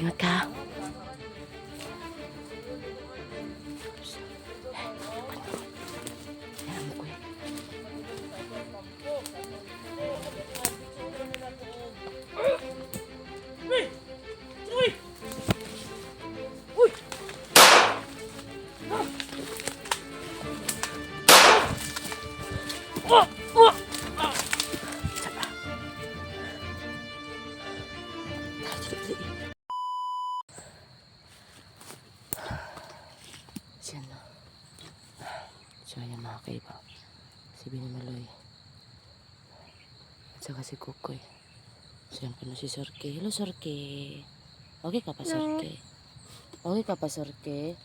Ingat ka. Ayan mo, kuya. Siyan na. So ayan mga kaiba. Si Binimaloy. At saka si Kukoy. So yan pa na si Sorke. Hello Sorke. Okay ka pa Sorke? Okay ka pa Sorke?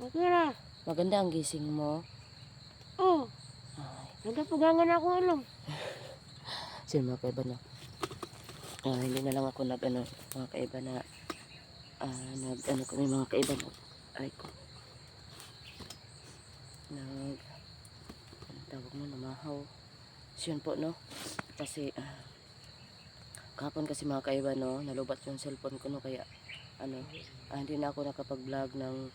Okay na. Maganda ang gising mo. Oh, Ay. nagkapagangan ako ano. Siyan mga kaiba na. Hindi na lang ako mga kaiba na kami mga kaiba na ay ko ano tawag mo, namahaw. So yun po no, kasi kahapon kasi mga kaiba no, nalubat yung cellphone ko no, kaya hindi na ako nakapag vlog ng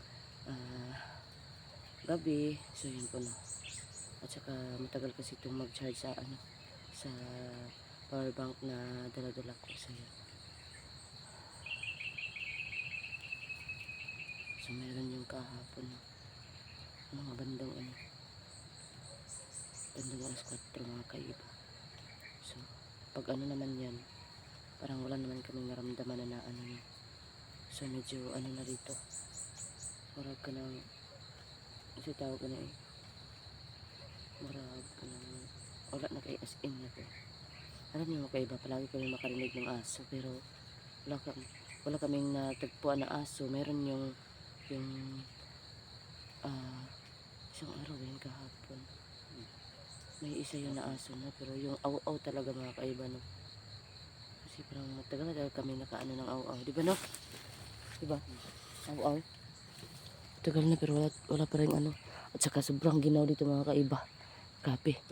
gabi. So yun po no, at saka matagal kasi itong mag charge sa sa power bank na dala-dala ko. So yun. So meron yung kahapon mga bandang bandang alas 4 mga kaiba. So pag naman yan, parang wala naman kaming naramdaman na niya. So medyo na rito, marag ka ng kasi tawag ka na marag ka ng wala na kay as in na ko. Alam niyo mga kaiba, palagi kami makarinig ng aso, pero wala kaming natagpuan na aso. Meron yung isang araw yun kahapon, may isa yun na aso na, pero yung aw-aw talaga mga kaiba no, kasi parang matagal kami nakaano ng aw-aw, di ba no? Di ba? Aw-aw tagal na, pero wala pa rin at saka sobrang ginaw dito mga kaiba, kape.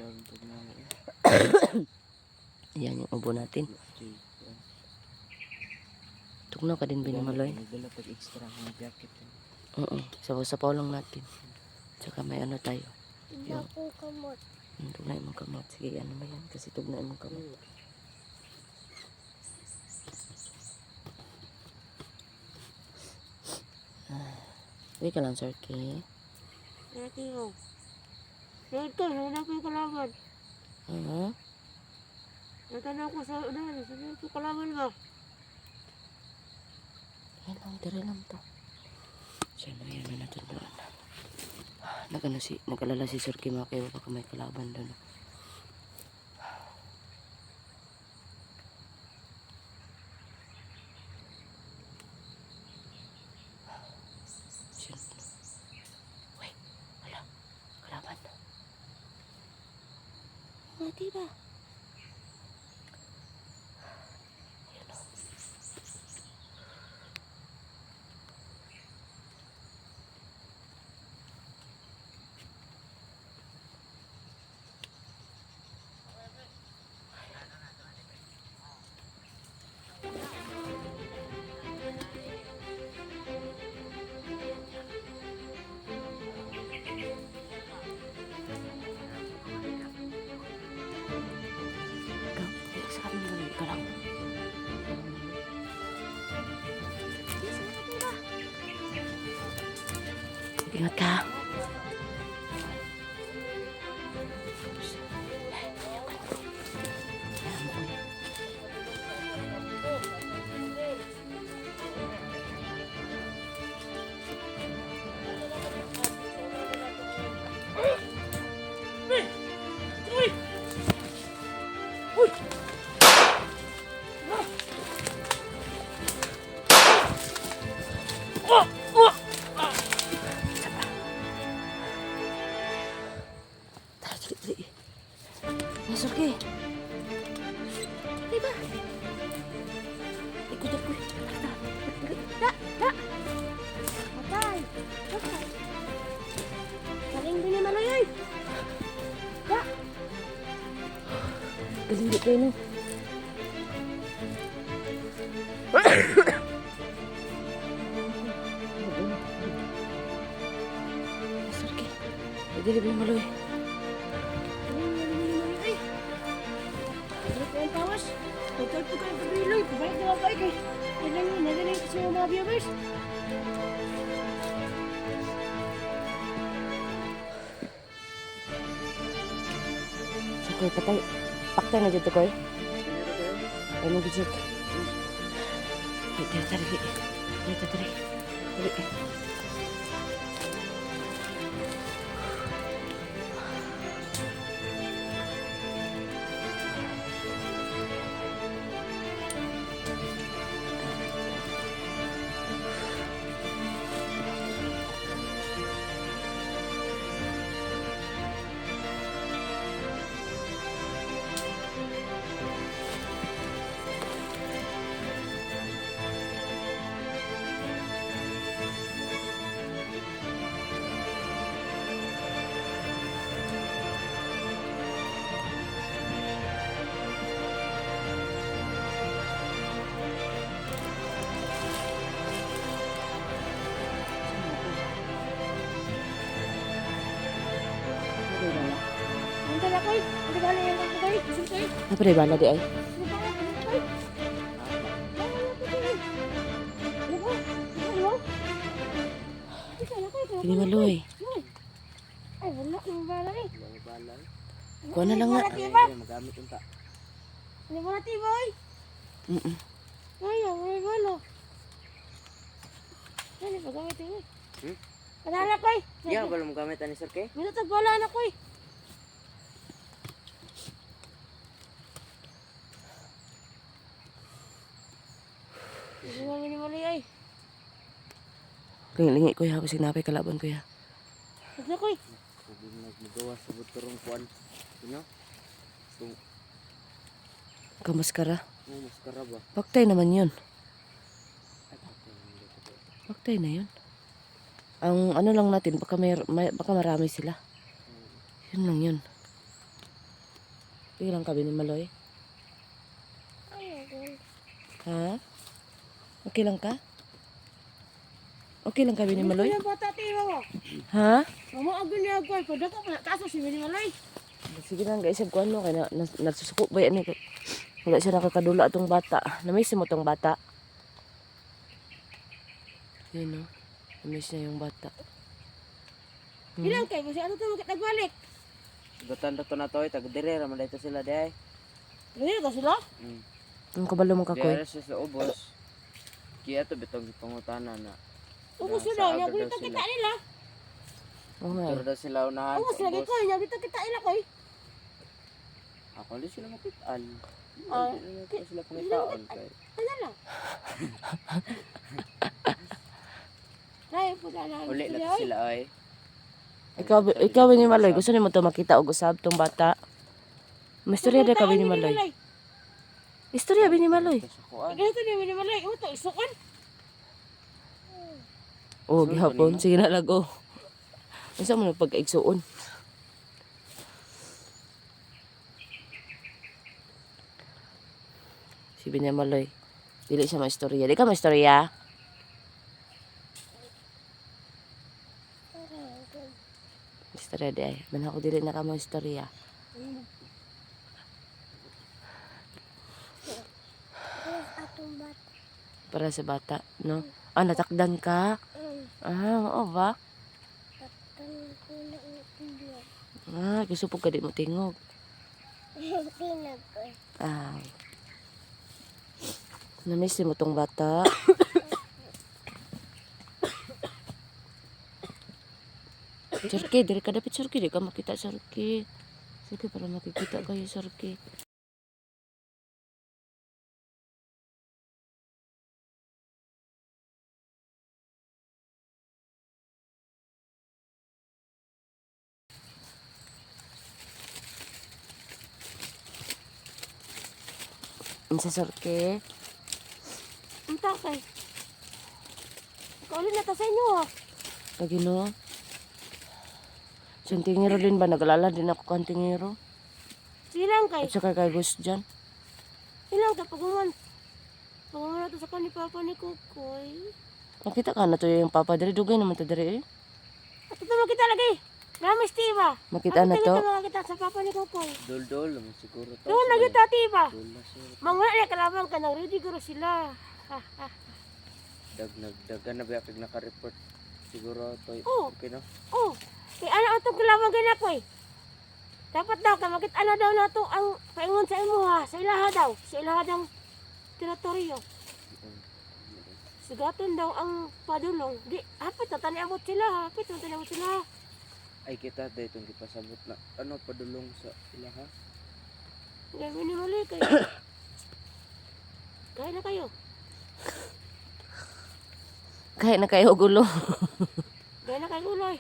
Ayan yung ubo natin. Tugnaw ka din Binimaloy. Nagdala pag extra ng jacket. Oo, sapaw lang natin. Tsaka may tayo. Yung akong kamot. Tugnay mong kamot. Sige, mo yan? Kasi tugnay mong kamot. Uy ka lang, Sorke. Dati ko. Dito, wala ko yung kalaban. Natanong ko sa unan, sabi ko kalaban ba? Yan lang, dire lang to. Siya na yan na natandaan. Nag-alala si Sorke mga kaiba, baka may kalaban doon. Uy, wala, kalaban. Diba? Sabi mo ka lang. Ingat ka. Sorke. Diba? Ikut aku. Matay! Galing Binimaloy ay! Galing di kayo no. Dili ba maloy? Ay! Balik ko ang tawas. Pagkat ko ka ng kabiloy. Pabalik na mabay kay. Nagaling kasi yung mga viewers. So, koy, patay. Paktay na dito, koy. Ay, mo gijik. Ay, tari. Dito, tari. Dali. Ang dala ko'y. Ang dala yung ako ko'y. Gusto ko'y. Apa rin bala di ay? Ini maloy. Ay, wala kang bala eh. Kuha na lang nga. Magamit yung ta. Hindi mo natin boy. Ayaw, may bala. Ano pa gamit yun? Padala ko eh. Iya, belum magamit ani sir kay. May tagbala na ko eh. Hindi mo minimali ay. Lingi ko ya, kasi napay kalaban ko ya. Huwag na ko eh. Sabi nagmagawa sa buturong kuan. You know? Kamaskara. Maskara ba? Paktay naman yun. Paktay na yun. Ang ano lang natin, baka baka marami sila. Yun lang yun. Ilang kabi ni Maloy? Ha? Okay lang ka? Okay lang kabi ni Maloy? Ano yung bata tiwa mo? Ha? Mama agad niya ako. Pada ko pala. Kaso si Minimaloy. Sige lang guys, ko ano, kaya nagsusuko ba yan eh. Wala siya nakakadula itong bata. Namiss mo itong bata. Yun o. Namiss niya yung bata. Ilang kayo? Kasi ano ito nagbalik? Gatan to na to, tagdire ra man dito sila day. Ganyan ka sila? Ang kabalo mong kakoy. Dire sa ubos. Kaya to bitong pangutana na. Ubus Nasa na daw. agad Niyag daw dito sila. kita nila. Oo nga Pero eh. daw sila unahan. Ubus lagi ko. Niyag dito kita nila ko eh. Ako di sila makitaan. Ah, Hindi sila kumitaon kay. Ano lang? Nay, puta na. Uli na to sila ay. Ikaw ni Maloy, gusto ni mo to makita og usab tong bata. Mastorya da ka ni Maloy. Istorya ni Maloy. Sa kuan. Ganito ni Minimaloy. Ito, isukan. Oh, gihapon sige na lago. Unsa man pagkaigsuon? Si ni Maloy. Dili siya maistorya. Di ka maistorya? Istorya di ay. Man ako dili na ka maistorya. Para sa bata, no? Ah, natakdan ka? Ah, oo ba? Ah, gusto po ka di mo tingog. Ah. Namiss mo tong bata. Sarki, diri ka dapat Sarki. Di ka makita Sarki. Sige, para makikita kayo Sarki. Unsa Sarki? Ang takay. Ikaw ulit na ta sa inyo ah. Kagino? Sa tingero din ba? Nagalala din ako kang tingero. Silang kay. At saka kay Gus dyan. Silang ta paguman. Paguman na to sa kanil papa ni Kukoy. Makita ka na to yung papa diri. Dugay naman to diri eh. At ito makita lagi. Promise, tiba. Makita na to. Mga kita sa papa ni Kukoy. Dol-dol naman siguro to. Doon na kita, tiba. Dol na siya. Mangwala niya kalaman ka, nag-ready ko sila. Ha, ha. Dagan na ba kag naka-report? Siguro to. Oo. Okay no? Oh, kay ano ang itong kalaman ganyan ko eh. Dapat daw, kamakita na daw na to ang paingon sa imo ha. Sa ilaha daw. Sa ilaha daw teritoryo. Sigaton daw ang padulong. Di, hapit na taniabot sila. Hapit na taniabot sila. Ay kita dahil itong ipasabot na ano padulong sa ilaha. Kaya minimali kayo. Kaya na kayo. Kaya na kayo gulo. Kaya na kayo uloy.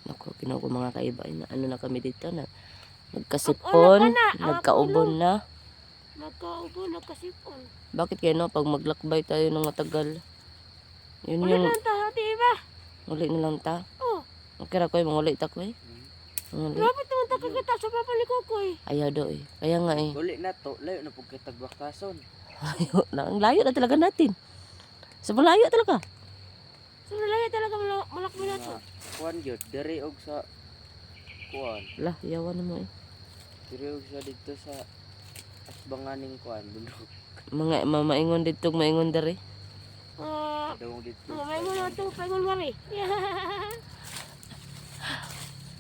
Naku, kinuha ko mga kaiba. Ano na kami dito na nagkasipon, Ang una ka na, nagkaubon na. Nagkaubo, nagkasipon. Bakit kaya no, pag maglakbay tayo ng matagal, yun Ulit yung lang tayo, diba? uli na lang ta. Oh, Okay ra ko manguli ta ko eh. Manguli. lapit naman tayo kita sa papa ni Kukoy. Ayaw do eh. Kaya nga eh. Uli na to, layo na pug kitag bakason. Layo na. Ang layo na talaga natin. Sa malayo talaga. So, nalaya talaga malakbo na to. Kuan gyud diri og sa kuan. Lah, yawan na mo eh. Diri og sa dito sa asbanganing kuan bundok. Mga maingon dito, maingon dari. Dawong dito. Mamayingon na ito, paingon mari.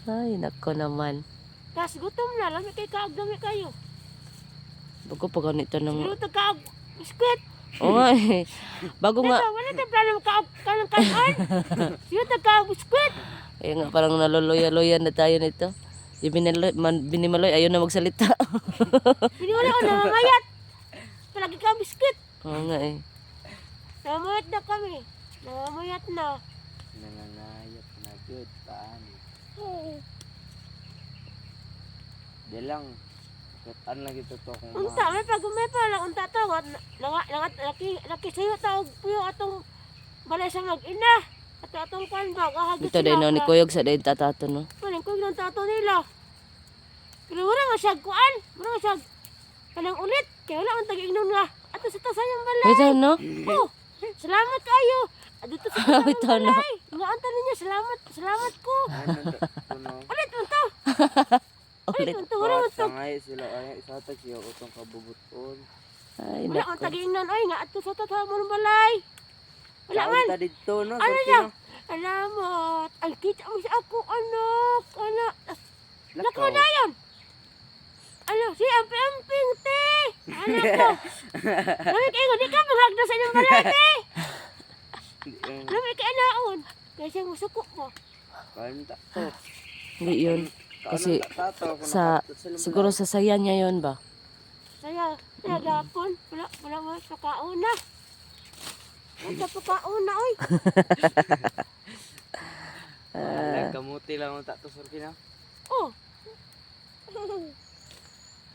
Ay, nako naman. Tas gutom na, lamig kay kaagdami kayo. Bago pa ganito ng... Siguro kaag biskwit. Oo nga eh. Bago nga. Wala tayo plano kaag kanang kain. Siguro kaag biskwit. Kaya nga parang naloloya-loya na tayo nito. Yung binimaloy, ayaw na magsalita. Piniwala ko namamayat. Palagi kaag biskwit. Oo nga eh. Namamayat na kami. Namamayat na. Nangangayat na gyud paano. Di lang. Kutan lang ito to kung Unta, may pala unta to. Laki sayo tawag puyo atong balay sa mag-ina. At atong panbag. Ito din no, ni Kuyog sa din tatato no. Maling ko yung tato nila. Pero wala nga siya kuan. Wala nga siya kanang ulit. Kaya wala ang tag-ignon nga. Ato sa tasayang balay. Ito no? Oh, salamat kayo. Dito sa tasayang Ito, no? balay. Nga ang tanong niya, salamat ko. ano. Ulit mo to. Ulit mo to. Wala mo to. Sangay sila ay isatag siya utong kabubuton. Ay, Wala ang nako. tag-ignon. Ay, nga ato sa tasayang balay. Wala man. Ta dito no Ano sa niya? Pino. Salamat. Ay, kita mo siya ako, anak. Anak. Lakaw Lakaw. na yun. Ano, si Amping, te. Anak ko. Lamig kayo, di ka maghagda sa inyong balay, te. Lamig kayo naon. Kaya siya musuko mo. Kanta to. Hindi yun. Kasi sa, siguro sa saya niya yun ba? Saya, nagapon. Wala mo sa kauna. Wala sa kauna, oy. Kamuti lang ang tato sur Pino. Oh.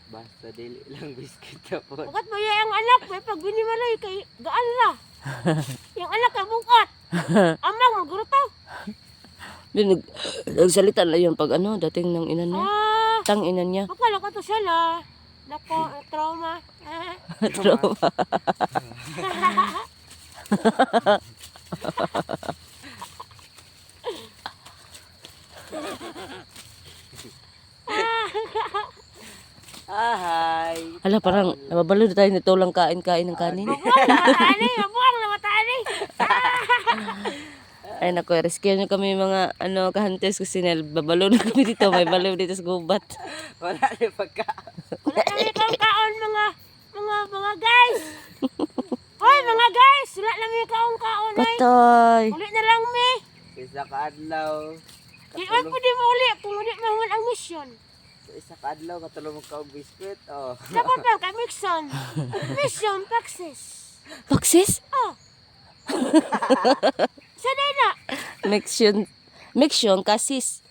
Basta dili lang biscuit na po. Bukat mo yung anak, may pag binimalay kay gaan la. Yung anak ka bukat. Amang, maguruto. Nagsalita na yun pag ano, dating ng ina niya. Ah, Tang ina niya. bakala ko to siya la. Nako, trauma. Trauma. Ahay. Hala, parang nababalo na tayo nito lang kain-kain ng kanin. Mabuang na matani. Ay naku, rescue nyo kami mga ano kahantes kasi babalo na kami dito. May balo dito sa gubat. Wala rin pagka. Wala kami kaon mga guys. Hoy mga guys, wala kami kaon ay. Patay. Ulit na lang mi. Isa ka adlaw. Di man pwede mo uli kung uli mahon ang mission. Isa ka adlaw katulong mo ka og biscuit. Oh. Dapat lang kay Mixon. Mission success. Paksis? Oh. Sanay na. Mixion kasis.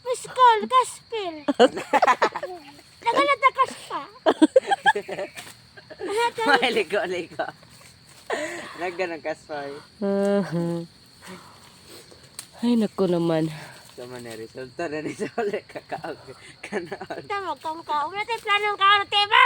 Miskol, Gaspil. Nagalatakas pa. May ligo. Nagganang kasfay. Ay naku naman. Sa man resulta na ni sa ulit kakaog. Kanaon. Tama kang kaon. Wala tayong planong kaon, diba?